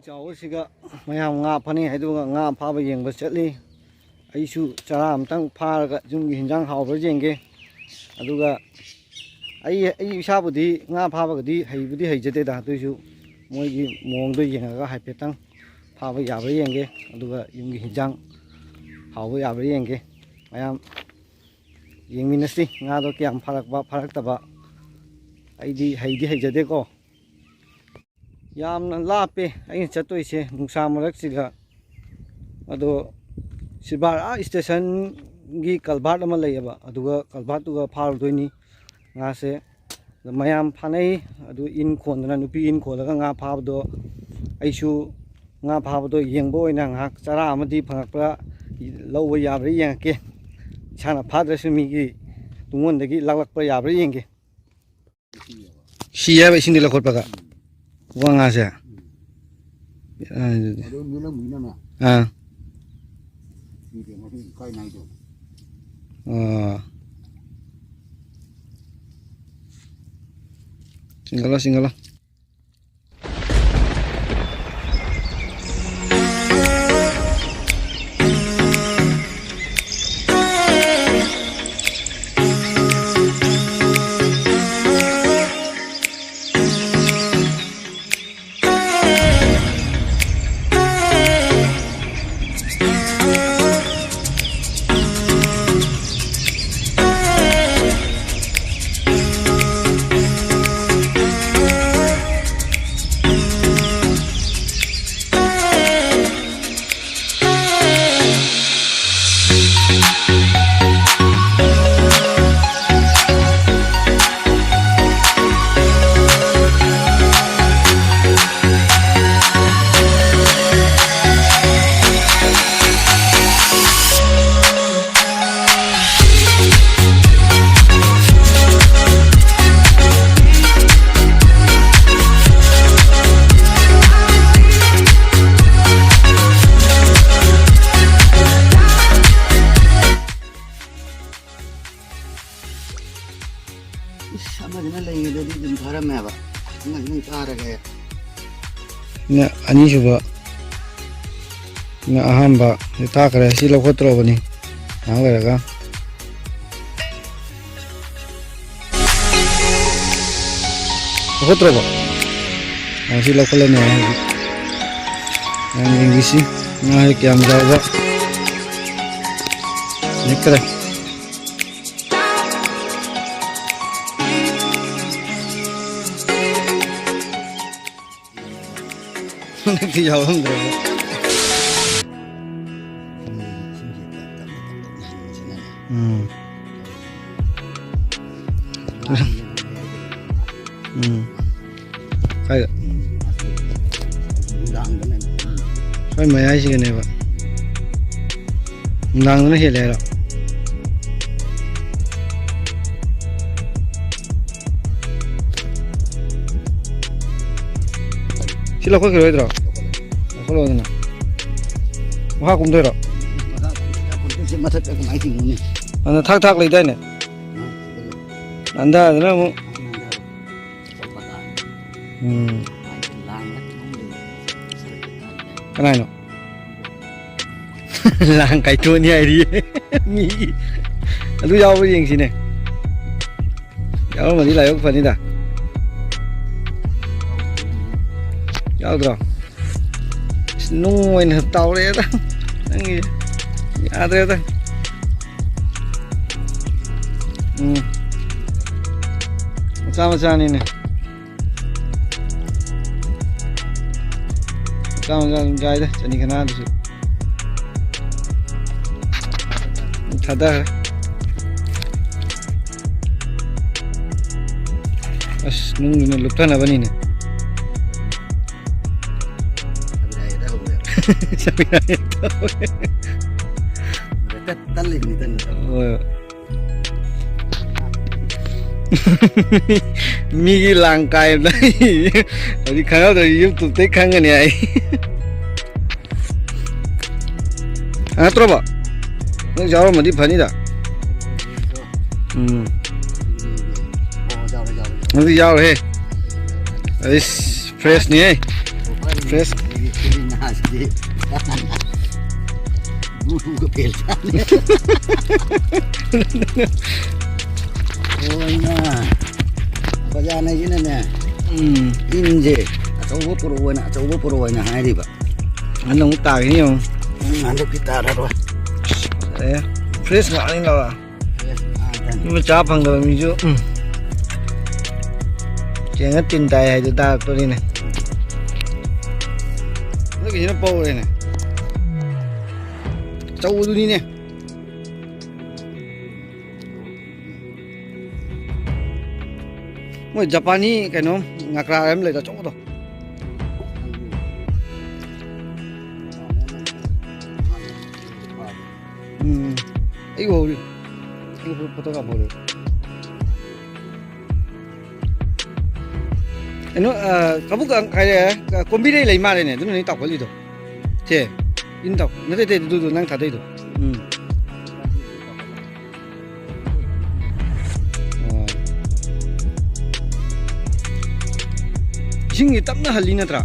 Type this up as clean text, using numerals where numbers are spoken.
ꯆꯥꯎꯕꯁꯤꯒ ꯃꯌꯥꯝ ꯉꯥ ꯐꯅꯤ ꯍꯥꯏꯗꯨꯒ ꯉꯥ ꯐꯥꯕ ꯌꯦꯡꯕ ꯆꯠꯂꯤ ꯑꯩꯁꯨ ꯆꯔꯥ ꯑꯃꯇꯪ ꯐꯥꯔꯒ ꯌꯨꯝꯒꯤ ꯍꯤꯟꯖꯥꯡ ꯍꯥꯎꯕ꯭ꯔꯥ ꯌꯦꯡꯒꯦ ꯑꯗꯨꯒ ꯑꯩ ꯏꯁꯥꯕꯨꯗꯤ ꯉꯥ ꯐꯥꯕꯒꯗꯤ ꯍꯩꯖꯗꯦꯗ ꯑꯗꯨꯏꯁꯨ ꯃꯣꯏꯒꯤ ꯃꯑꯣꯡꯗꯣ ꯌꯦꯡꯉꯒ ꯍꯥꯏꯐꯦꯠꯇꯪ ꯐꯥꯕ ꯌꯥꯕ꯭ꯔꯥ ꯌꯦꯡꯒꯦ ꯑꯗꯨꯒ ꯌꯨꯝꯒꯤ ꯍꯤꯟꯖꯥꯡ ꯍꯥꯎꯕ ꯌꯥꯕ꯭ꯔꯥ ꯌꯦꯡꯒꯦ ꯃꯌꯥꯝ ꯌꯦꯡꯃꯤꯟꯅꯁꯤ ꯉꯥꯗꯣ ꯀꯌꯥꯝ ꯐꯥꯔꯛꯄ ꯐꯥꯔꯛꯇꯕ ꯑꯩꯗꯤ ꯍꯩꯖꯗꯦꯀꯣ ꯌꯥꯝꯅ ꯂꯥꯞꯄꯦ ꯑꯩꯅ ꯆꯠꯇꯣꯏꯁꯦ ꯅꯨꯡꯁꯥ ꯃꯔꯛꯁꯤꯒ ꯑꯗꯣ ꯁꯤꯜꯚꯔ ꯏꯁꯇꯦꯁꯟꯒꯤ ꯀꯜꯚꯥꯔꯠ ꯑꯃ ꯂꯩꯌꯦꯕ ꯑꯗꯨꯒ ꯀꯜꯚꯥꯔꯠꯇꯨꯒ ꯐꯥꯔꯨꯗꯣꯏꯅꯤ ꯉꯥꯁꯦ ꯃꯌꯥꯝ ꯐꯥꯅꯩ ꯑꯗꯨ ꯏꯟ ꯈꯣꯟꯗꯅ ꯅꯨꯄꯤ ꯏꯟ ꯈꯣꯜꯂꯒ ꯉꯥ ꯐꯥꯕꯗꯣ ꯑꯩꯁꯨ ꯉꯥ ꯐꯥꯕꯗꯣ ꯌꯦꯡꯕ ꯑꯣꯏꯅ ꯉꯥꯏꯍꯥꯛ ꯆꯔꯥ ꯑꯃꯗꯤ ꯐꯪꯉꯛꯄ꯭ꯔꯥ ꯂꯧꯕ ꯌꯥꯕ꯭ꯔꯥ ꯌꯦꯡꯉꯛꯀꯦ ꯏꯁꯥꯅ ꯐꯥꯗ꯭ꯔꯁꯨ ꯃꯤꯒꯤ ꯇꯨꯡꯉꯣꯟꯗꯒꯤ ꯂꯥꯛꯂꯛꯄ ꯌꯥꯕ꯭ꯔꯥ ꯌꯦꯡꯒꯦ ꯁꯤ ꯍꯥꯏꯕ ꯏꯁꯤꯡꯗꯤ ꯂꯧꯈꯠꯄꯒ ꯋꯥ ꯉꯥꯁꯦ ꯆꯤꯡꯒꯠꯂꯣ ꯑꯅꯤꯁꯨꯕ ꯑꯍꯥꯟꯕ ꯇꯥꯈ꯭ꯔꯦ ꯁꯤ ꯂꯧꯈꯠꯇ꯭ꯔꯕꯅꯤ ꯉꯥꯏꯍꯥꯛ ꯂꯩꯔꯒ ꯂꯧꯈꯠꯇ꯭ꯔꯕ ꯁꯤ ꯂꯧꯈꯠꯂꯅꯤ ꯍꯧꯖꯤꯛ ꯌꯥꯝ ꯌꯦꯡꯈꯤꯁꯤ ꯉꯥꯁꯦ ꯀꯌꯥꯝ ꯆꯥꯎꯕ ꯅꯤꯛꯈ꯭ꯔꯦ ꯍꯟꯗꯛꯇꯤ ꯌꯥꯎꯔꯝꯗ꯭ꯔꯦꯕ ꯀꯥꯏꯗ ꯁ꯭ꯋꯥꯏ ꯃꯌꯥꯏꯁꯤꯒꯅꯦꯕ ꯅꯨꯡꯗꯥꯡꯗꯅ ꯍꯦꯜꯂꯦ ꯍꯥꯏꯔꯣ ꯁꯤ ꯂꯧꯈꯠꯈꯤꯔꯣꯏꯗ꯭ꯔꯣ ꯂꯧꯈꯠꯂꯣꯗꯅ ꯃꯈꯥ ꯀꯨꯝꯗꯣꯏꯔꯣ ꯃꯊꯛꯇ ꯀꯃꯥꯏꯅ ꯆꯤꯡꯉꯨꯅꯤ ꯑꯗ ꯊꯥꯛ ꯂꯩꯗꯥꯏꯅꯦ ꯅꯟꯗꯥꯗꯅ ꯑꯃꯨꯛ ꯀꯅꯥꯅꯣ ꯂꯥꯡ ꯀꯥꯏꯊꯣꯛꯑꯅꯤ ꯍꯥꯏꯔꯤꯌꯦ ꯃꯤꯒꯤ ꯑꯗꯨ ꯌꯥꯎꯕ ꯌꯦꯡꯁꯤꯅꯦ ꯌꯥꯎꯔꯝꯃꯗꯤ ꯂꯥꯏꯕꯛ ꯐꯅꯤꯗ ꯌꯥꯎꯗ꯭ꯔꯣ ꯅꯨꯡ ꯑꯣꯏꯅ ꯇꯥꯎꯔꯛꯑꯦꯗ ꯅꯪꯒꯤ ꯌꯥꯗ꯭ꯔꯦꯗ ꯃꯆꯥꯅꯤꯅꯦ ꯃꯆꯥ ꯑꯗꯨꯝ ꯌꯥꯏꯗ ꯆꯅꯤ ꯈꯅꯥꯗꯨꯁꯨ ꯊꯥꯗꯈ꯭ꯔꯦ ꯑꯁ ꯅꯨꯡꯗꯨꯅ ꯂꯨꯞꯊꯅꯕꯅꯤꯅꯦ ꯍꯣꯏ ꯃꯤꯒꯤ ꯂꯥꯡ ꯀꯥꯏꯕꯗ ꯍꯧꯖꯤꯛ ꯈꯪꯍꯧꯗ꯭ꯔꯗꯤ ꯌꯨꯇꯨꯕꯇꯩ ꯈꯪꯒꯅꯤ ꯑꯩ ꯅꯠꯇ꯭ꯔꯣꯕ ꯅꯪ ꯌꯥꯎꯔꯝꯃꯗꯤ ꯐꯅꯤꯗ ꯑꯗꯨ ꯌꯥꯎꯔꯦ ꯑꯩꯁ ꯐ꯭ꯔꯦꯁꯅꯤꯍꯦ fresh Nasdi. Bulu ke peltan. Oh nah. Apa jana sini nih? Inje. Coba purwana hai di ba. Anong tayo niyo? Ada kita ada ba. Eh, fresh nga rin lawa. Yes, ada. Yung machapang daw medyo. Kaya nga tintay ay dito to rin eh. Lagi sino pa rin eh. Sa ulo din eh. Mo Japani kano ngakrarem le ta chok to. 이거 우리 이거 보다가 뭐래? nó kamu cái combi đây lấy mà đây này, chúng nó đọc cái gì đó, thế, in đọc, nó đây đây tôi đang thả đây rồi, chính cái tấm nó hali nè tra,